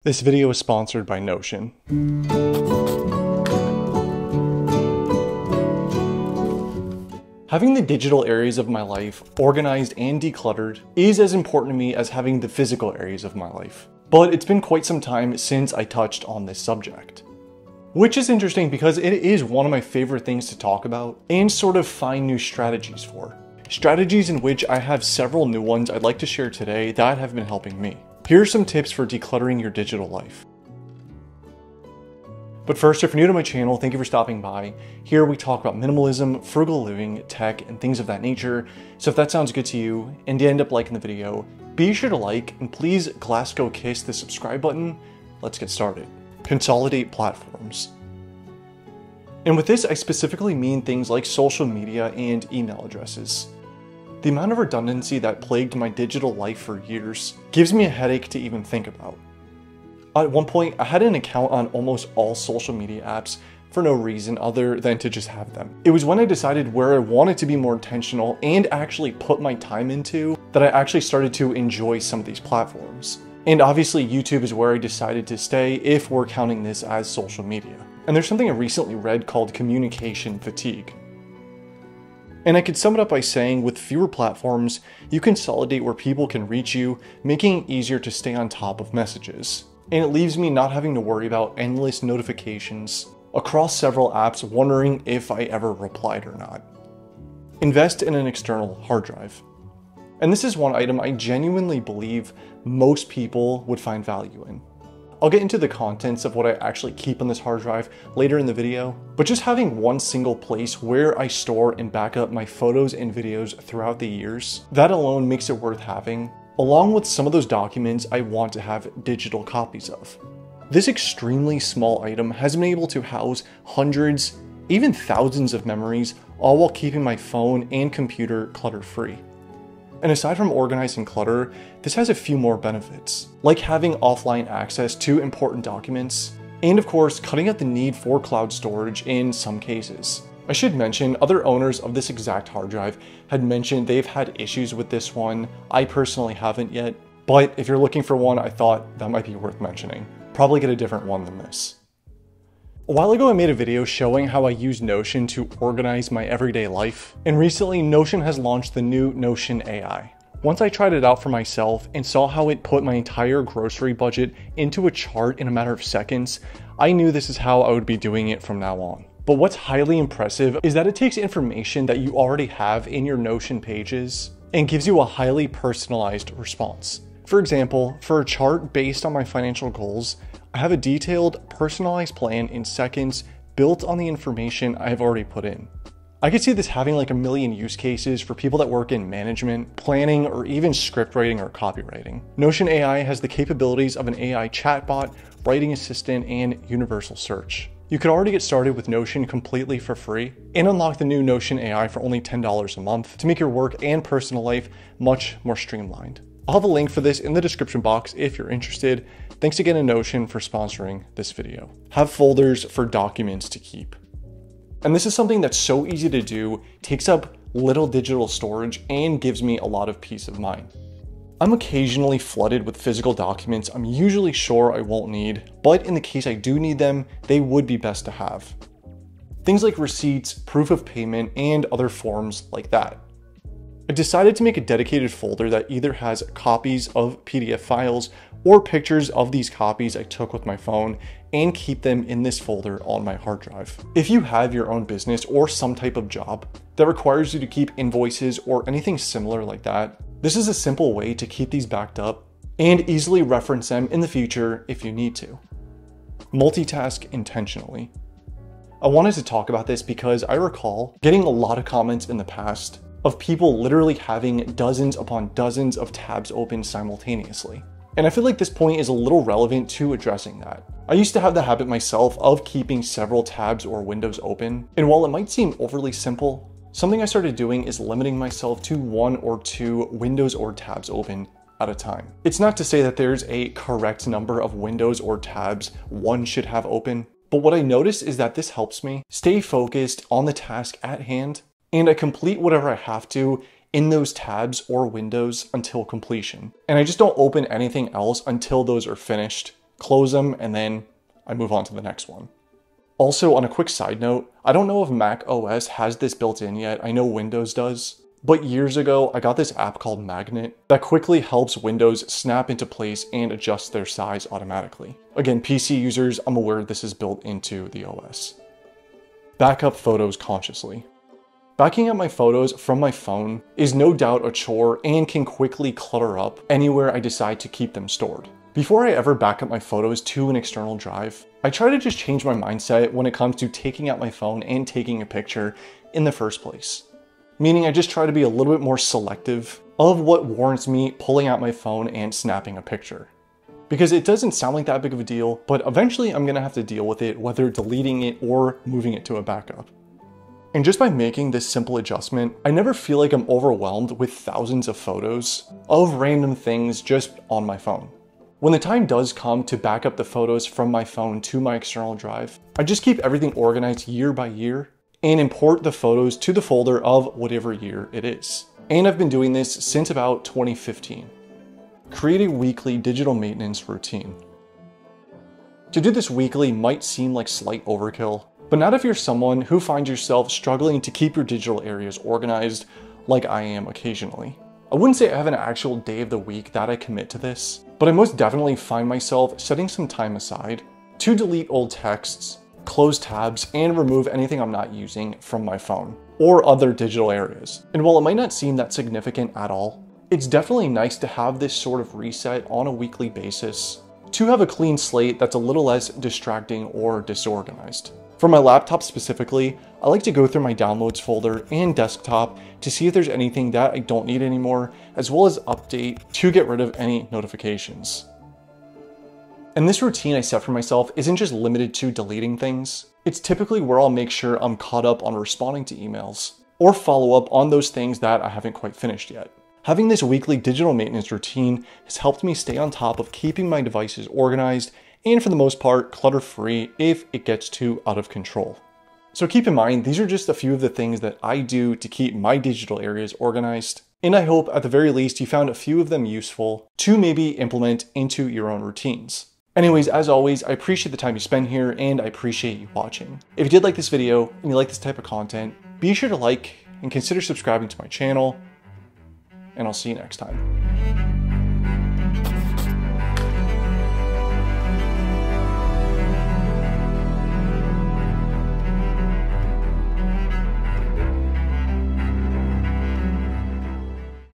This video is sponsored by Notion. Having the digital areas of my life organized and decluttered is as important to me as having the physical areas of my life. But it's been quite some time since I touched on this subject. Which is interesting because it is one of my favorite things to talk about and sort of find new strategies for. Strategies in which I have several new ones I'd like to share today that have been helping me. Here are some tips for decluttering your digital life. But first, if you're new to my channel, thank you for stopping by. Here we talk about minimalism, frugal living, tech, and things of that nature. So if that sounds good to you and you end up liking the video, be sure to like and please Glasgow kiss the subscribe button. Let's get started. Consolidate platforms. And with this, I specifically mean things like social media and email addresses. The amount of redundancy that plagued my digital life for years gives me a headache to even think about. At one point, I had an account on almost all social media apps for no reason other than to just have them. It was when I decided where I wanted to be more intentional and actually put my time into that I actually started to enjoy some of these platforms. And obviously YouTube is where I decided to stay if we're counting this as social media. And there's something I recently read called communication fatigue. And I could sum it up by saying with fewer platforms, you consolidate where people can reach you, making it easier to stay on top of messages. And it leaves me not having to worry about endless notifications across several apps wondering if I ever replied or not. Invest in an external hard drive. And this is one item I genuinely believe most people would find value in. I'll get into the contents of what I actually keep on this hard drive later in the video, but just having one single place where I store and back up my photos and videos throughout the years, that alone makes it worth having, along with some of those documents I want to have digital copies of. This extremely small item has been able to house hundreds, even thousands of memories, all while keeping my phone and computer clutter-free. And aside from organizing clutter, this has a few more benefits, like having offline access to important documents, and of course, cutting out the need for cloud storage in some cases. I should mention, other owners of this exact hard drive had mentioned they've had issues with this one. I personally haven't yet, but if you're looking for one, I thought that might be worth mentioning. Probably get a different one than this. A while ago, I made a video showing how I use Notion to organize my everyday life, and recently Notion has launched the new Notion AI. Once I tried it out for myself and saw how it put my entire grocery budget into a chart in a matter of seconds, I knew this is how I would be doing it from now on. But what's highly impressive is that it takes information that you already have in your Notion pages and gives you a highly personalized response. For example, for a chart based on my financial goals, I have a detailed, personalized plan in seconds built on the information I have already put in. I could see this having like a million use cases for people that work in management, planning, or even script writing or copywriting. Notion AI has the capabilities of an AI chatbot, writing assistant, and universal search. You could already get started with Notion completely for free and unlock the new Notion AI for only $10 a month to make your work and personal life much more streamlined. I'll have a link for this in the description box if you're interested. Thanks again to Notion for sponsoring this video. Have folders for documents to keep. And this is something that's so easy to do, takes up little digital storage, and gives me a lot of peace of mind. I'm occasionally flooded with physical documents I'm usually sure I won't need, but in the case I do need them, they would be best to have. Things like receipts, proof of payment, and other forms like that. I decided to make a dedicated folder that either has copies of PDF files or pictures of these copies I took with my phone and keep them in this folder on my hard drive. If you have your own business or some type of job that requires you to keep invoices or anything similar like that, this is a simple way to keep these backed up and easily reference them in the future if you need to. Multitask intentionally. I wanted to talk about this because I recall getting a lot of comments in the past of people literally having dozens upon dozens of tabs open simultaneously. And I feel like this point is a little relevant to addressing that. I used to have the habit myself of keeping several tabs or windows open, and while it might seem overly simple, something I started doing is limiting myself to one or two windows or tabs open at a time. It's not to say that there's a correct number of windows or tabs one should have open, but what I noticed is that this helps me stay focused on the task at hand, and I complete whatever I have to in those tabs or windows until completion. And I just don't open anything else until those are finished close them, and then I move on to the next one. Also, on a quick side note, I don't know if Mac OS has this built in yet. I know Windows does. But years ago, I got this app called Magnet that quickly helps windows snap into place and adjust their size automatically. Again, PC users, I'm aware this is built into the OS. Backup photos consciously. Backing up my photos from my phone is no doubt a chore and can quickly clutter up anywhere I decide to keep them stored. Before I ever back up my photos to an external drive, I try to just change my mindset when it comes to taking out my phone and taking a picture in the first place. Meaning I just try to be a little bit more selective of what warrants me pulling out my phone and snapping a picture. Because it doesn't sound like that big of a deal, but eventually I'm gonna have to deal with it, whether deleting it or moving it to a backup. And just by making this simple adjustment, I never feel like I'm overwhelmed with thousands of photos of random things just on my phone. When the time does come to back up the photos from my phone to my external drive, I just keep everything organized year by year and import the photos to the folder of whatever year it is. And I've been doing this since about 2015. Create a weekly digital maintenance routine. To do this weekly might seem like slight overkill, but not if you're someone who finds yourself struggling to keep your digital areas organized like I am occasionally. I wouldn't say I have an actual day of the week that I commit to this, but I most definitely find myself setting some time aside to delete old texts, close tabs, and remove anything I'm not using from my phone or other digital areas. And while it might not seem that significant at all, it's definitely nice to have this sort of reset on a weekly basis to have a clean slate that's a little less distracting or disorganized. For my laptop specifically, I like to go through my downloads folder and desktop to see if there's anything that I don't need anymore, as well as update to get rid of any notifications. And this routine I set for myself isn't just limited to deleting things. It's typically where I'll make sure I'm caught up on responding to emails or follow up on those things that I haven't quite finished yet. Having this weekly digital maintenance routine has helped me stay on top of keeping my devices organized and for the most part clutter-free if it gets too out of control. So keep in mind, these are just a few of the things that I do to keep my digital areas organized. And I hope at the very least you found a few of them useful to maybe implement into your own routines. Anyways, as always, I appreciate the time you spend here and I appreciate you watching. If you did like this video and you like this type of content, be sure to like and consider subscribing to my channel, and I'll see you next time.